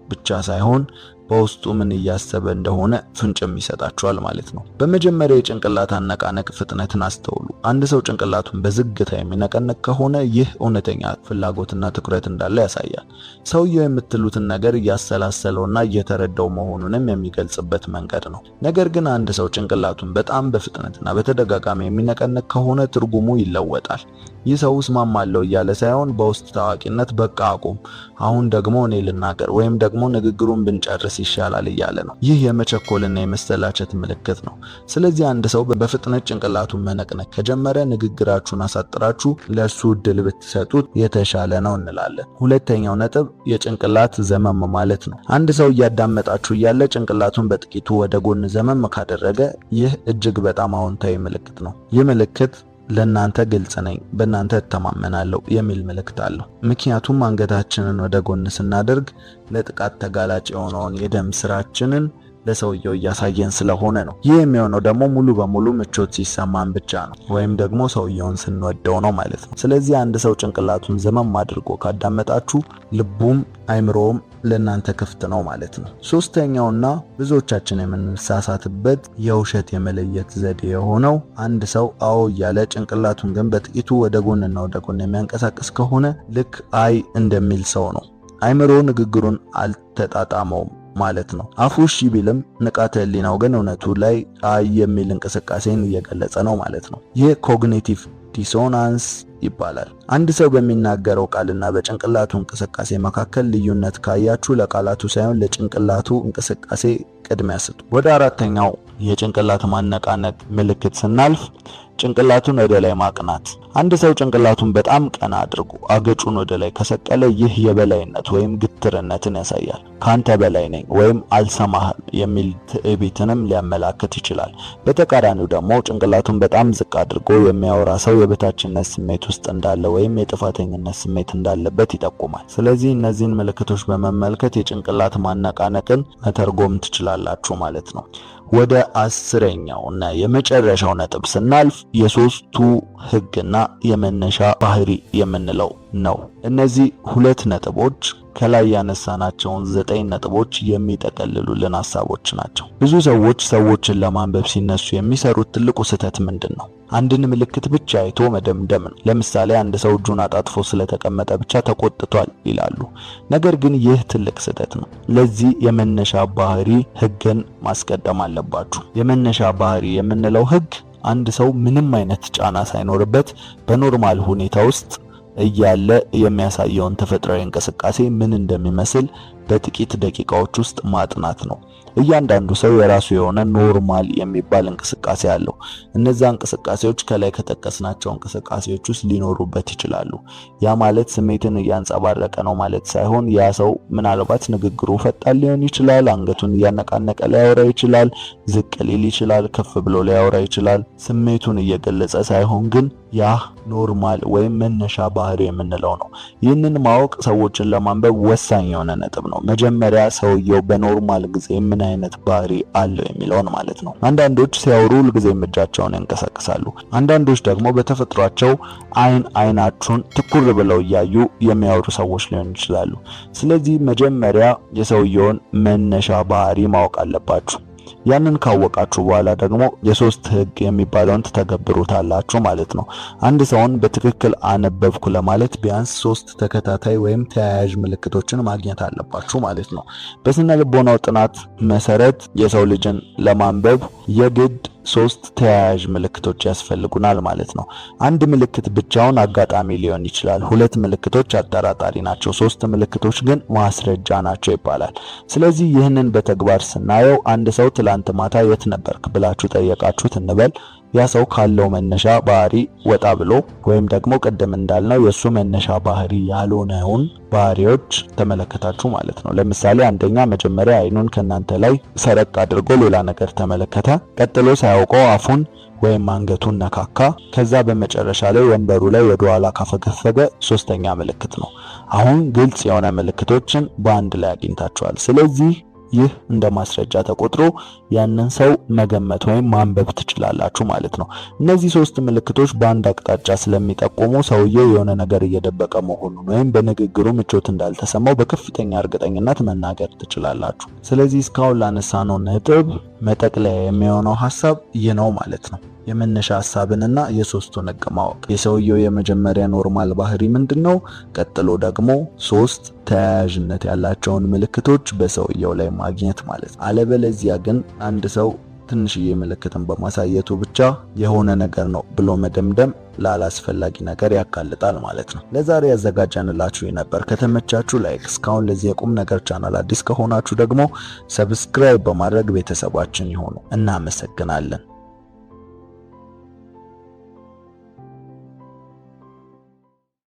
ብቻ ሳይሆን በውስጡ ምን እያሰበ እንደሆነ ፍንጭም ይሰጣችኋል ማለት ነው። በመጀመሪያ የጭንቅላት አነቃነቅ ፍጥነትን አስተውሉ። አንድ ሰው ጭንቅላቱን በዝግታ የሚነቀንቅ ከሆነ ይህ እውነተኛ ፍላጎትና ትኩረት እንዳለው ያሳያል። ሰውየው የምትሉትን ነገር እያሰላሰለውና እየተረዳው መሆኑንም የሚገልጽበት መንገድ ነው። ነገር ግን አንድ ሰው ጭንቅላቱን በጣም በፍጥነትና በተደጋጋሚ የሚነቀንቅ ከሆነ ትርጉሙ ይለወጣል። ይህ ሰው እስማማለሁ እያለ ሳይሆን በውስጥ ታዋቂነት በቃ አቁም፣ አሁን ደግሞ እኔ ልናገር ወይም ደግሞ ንግግሩን ብንጨርስ ይሻላል እያለ ነው። ይህ የመቸኮልና የመሰላቸት ምልክት ነው። ስለዚህ አንድ ሰው በፍጥነት ጭንቅላቱን መነቅነቅ ከጀመረ ንግግራችሁን አሳጥራችሁ ለሱ እድል ብትሰጡት የተሻለ ነው እንላለን። ሁለተኛው ነጥብ የጭንቅላት ዘመም ማለት ነው። አንድ ሰው እያዳመጣችሁ እያለ ጭንቅላቱን በጥቂቱ ወደ ጎን ዘመም ካደረገ ይህ እጅግ በጣም አዎንታዊ ምልክት ነው። ይህ ምልክት ለናንተ ግልጽ ነኝ፣ በእናንተ እተማመናለሁ የሚል ምልክት አለው። ምክንያቱም አንገታችንን ወደ ጎን ስናደርግ ለጥቃት ተጋላጭ የሆነውን የደም ስራችንን ለሰውየው እያሳየን ስለሆነ ነው። ይህ የሚሆነው ደግሞ ሙሉ በሙሉ ምቾት ሲሰማን ብቻ ነው፣ ወይም ደግሞ ሰውየውን ስንወደው ነው ማለት ነው። ስለዚህ አንድ ሰው ጭንቅላቱን ዘመም አድርጎ ካዳመጣችሁ ልቡም አይምሮውም ለናንተ ክፍት ነው ማለት ነው። ሶስተኛውና ብዙዎቻችን የምንሳሳትበት የውሸት የመለየት ዘዴ የሆነው አንድ ሰው አዎ እያለ ጭንቅላቱን ግን በጥቂቱ ወደ ጎንና ወደ ጎን የሚያንቀሳቅስ ከሆነ ልክ አይ እንደሚል ሰው ነው። አይምሮ ንግግሩን አልተጣጣመውም ማለት ነው። አፉ እሺ ቢልም ንቃተ ህሊናው ግን እውነቱ ላይ አይ የሚል እንቅስቃሴን እየገለጸ ነው ማለት ነው። ይህ ኮግኒቲቭ ዲሶናንስ ይባላል። አንድ ሰው በሚናገረው ቃልና በጭንቅላቱ እንቅስቃሴ መካከል ልዩነት ካያችሁ ለቃላቱ ሳይሆን ለጭንቅላቱ እንቅስቃሴ ቅድሚያ ስጡ። ወደ አራተኛው የጭንቅላት ማነቃነቅ ምልክት ስናልፍ ጭንቅላቱን ወደ ላይ ማቅናት። አንድ ሰው ጭንቅላቱን በጣም ቀና አድርጎ አገጩን ወደ ላይ ከሰቀለ ይህ የበላይነት ወይም ግትርነትን ያሳያል። ካንተ በላይ ነኝ ወይም አልሰማህም የሚል ትዕቢትንም ሊያመላክት ይችላል። በተቃራኒው ደግሞ ጭንቅላቱን በጣም ዝቅ አድርጎ የሚያወራ ሰው የበታችነት ስሜት ውስጥ እንዳለ ወይም የጥፋተኝነት ስሜት እንዳለበት ይጠቁማል። ስለዚህ እነዚህን ምልክቶች በመመልከት የጭንቅላት ማነቃነቅን መተርጎም ትችላላችሁ ማለት ነው። ወደ 10ኛው እና የመጨረሻው ነጥብ ስናልፍ የሶስቱ ህግና የመነሻ ባህሪ የምንለው ነው። እነዚህ ሁለት ነጥቦች ከላይ ያነሳናቸውን 9 ነጥቦች የሚጠቀልሉልን ሐሳቦች ናቸው። ብዙ ሰዎች ሰዎችን ለማንበብ ሲነሱ የሚሰሩት ትልቁ ስህተት ምንድን ነው? አንድን ምልክት ብቻ አይቶ መደምደም ነው። ለምሳሌ አንድ ሰው እጁን አጣጥፎ ስለተቀመጠ ብቻ ተቆጥቷል ይላሉ። ነገር ግን ይህ ትልቅ ስህተት ነው። ለዚህ የመነሻ ባህሪ ህግን ማስቀደም አለባችሁ። የመነሻ ባህሪ የምንለው ህግ አንድ ሰው ምንም አይነት ጫና ሳይኖርበት በኖርማል ሁኔታ ውስጥ እያለ የሚያሳየውን ተፈጥሯዊ እንቅስቃሴ ምን እንደሚመስል በጥቂት ደቂቃዎች ውስጥ ማጥናት ነው። እያንዳንዱ ሰው የራሱ የሆነ ኖርማል የሚባል እንቅስቃሴ አለው። እነዛ እንቅስቃሴዎች ከላይ ከጠቀስናቸው እንቅስቃሴዎች ውስጥ ሊኖሩበት ይችላሉ። ያ ማለት ስሜትን እያንጸባረቀ ነው ማለት ሳይሆን ያ ሰው ምናልባት ንግግሩ ፈጣን ሊሆን ይችላል፣ አንገቱን እያነቃነቀ ሊያወራ ይችላል፣ ዝቅ ሊል ይችላል፣ ከፍ ብሎ ሊያወራ ይችላል። ስሜቱን እየገለጸ ሳይሆን ግን ያ ኖርማል ወይም መነሻ ባህሪ የምንለው ነው። ይህንን ማወቅ ሰዎችን ለማንበብ ወሳኝ የሆነ ነጥብ ነው። መጀመሪያ ሰውየው በኖርማል ጊዜ ምን አይነት ባህሪ አለው የሚለውን ማለት ነው። አንዳንዶች ሲያወሩ ሁልጊዜም እጃቸውን ያንቀሳቅሳሉ። አንዳንዶች ደግሞ በተፈጥሯቸው አይናቸውን ትኩር ብለው እያዩ የሚያወሩ ሰዎች ሊሆኑ ይችላሉ። ስለዚህ መጀመሪያ የሰውየውን መነሻ ባህሪ ማወቅ አለባችሁ። ያንን ካወቃችሁ በኋላ ደግሞ የሶስት ህግ የሚባለውን ተተገብሩታላችሁ ማለት ነው። አንድ ሰውን በትክክል አነበብኩ ለማለት ቢያንስ 3 ተከታታይ ወይም ተያያዥ ምልክቶችን ማግኘት አለባችሁ ማለት ነው። በስነ ልቦናው ጥናት መሰረት የሰው ልጅን ለማንበብ የግድ 3 ተያያዥ ምልክቶች ያስፈልጉናል ማለት ነው። አንድ ምልክት ብቻውን አጋጣሚ ሊሆን ይችላል። 2 ምልክቶች አጠራጣሪ ናቸው። 3 ምልክቶች ግን ማስረጃ ናቸው ይባላል። ስለዚህ ይህንን በተግባር ስናየው አንድ ሰው ትላንት ማታ የት ነበርክ ብላችሁ ጠየቃችሁት እንበል። ያ ሰው ካለው መነሻ ባህሪ ወጣ ብሎ ወይም ደግሞ ቀደም እንዳልነው የሱ መነሻ ባህሪ ያልሆነውን ባህሪዎች ተመለከታችሁ ማለት ነው። ለምሳሌ አንደኛ መጀመሪያ አይኑን ከናንተ ላይ ሰረቅ አድርጎ ሌላ ነገር ተመለከተ። ቀጥሎ ሳያውቀው አፉን ወይም አንገቱን ነካካ። ከዛ በመጨረሻ ላይ ወንበሩ ላይ ወደ ኋላ ካፈገፈገ 3ኛ ምልክት ነው። አሁን ግልጽ የሆነ ምልክቶችን በአንድ ላይ አግኝታችኋል። ስለዚህ ይህ እንደ ማስረጃ ተቆጥሮ ያንን ሰው መገመት ወይም ማንበብ ትችላላችሁ ማለት ነው። እነዚህ 3 ምልክቶች በአንድ አቅጣጫ ስለሚጠቁሙ ሰውየው የሆነ ነገር እየደበቀ መሆኑን ወይም በንግግሩ ምቾት እንዳልተሰማው በከፍተኛ እርግጠኝነት መናገር ትችላላችሁ። ስለዚህ እስካሁን ላነሳነው ነጥብ መጠቅለያ የሚሆነው ሐሳብ ይህ ነው ማለት ነው። የመነሻ ሐሳብንና የሶስቱን ህግ ማወቅ። የሰውየው የመጀመሪያ ኖርማል ባህሪ ምንድነው? ቀጥሎ ደግሞ 3 ተያያዥነት ያላቸውን ምልክቶች በሰውየው ላይ ማግኘት ማለት ነው። አለበለዚያ ግን አንድ ሰው ትንሽዬ ምልክትን በማሳየቱ ብቻ የሆነ ነገር ነው ብሎ መደምደም ላላስፈላጊ ነገር ያጋልጣል ማለት ነው። ለዛሬ ያዘጋጀንላችሁ ነበር። ከተመቻችሁ ላይክ፣ እስካሁን ለዚህ የቁም ነገር ቻናል አዲስ ከሆናችሁ ደግሞ ሰብስክራይብ በማድረግ ቤተሰባችን ይሁኑ። እናመሰግናለን።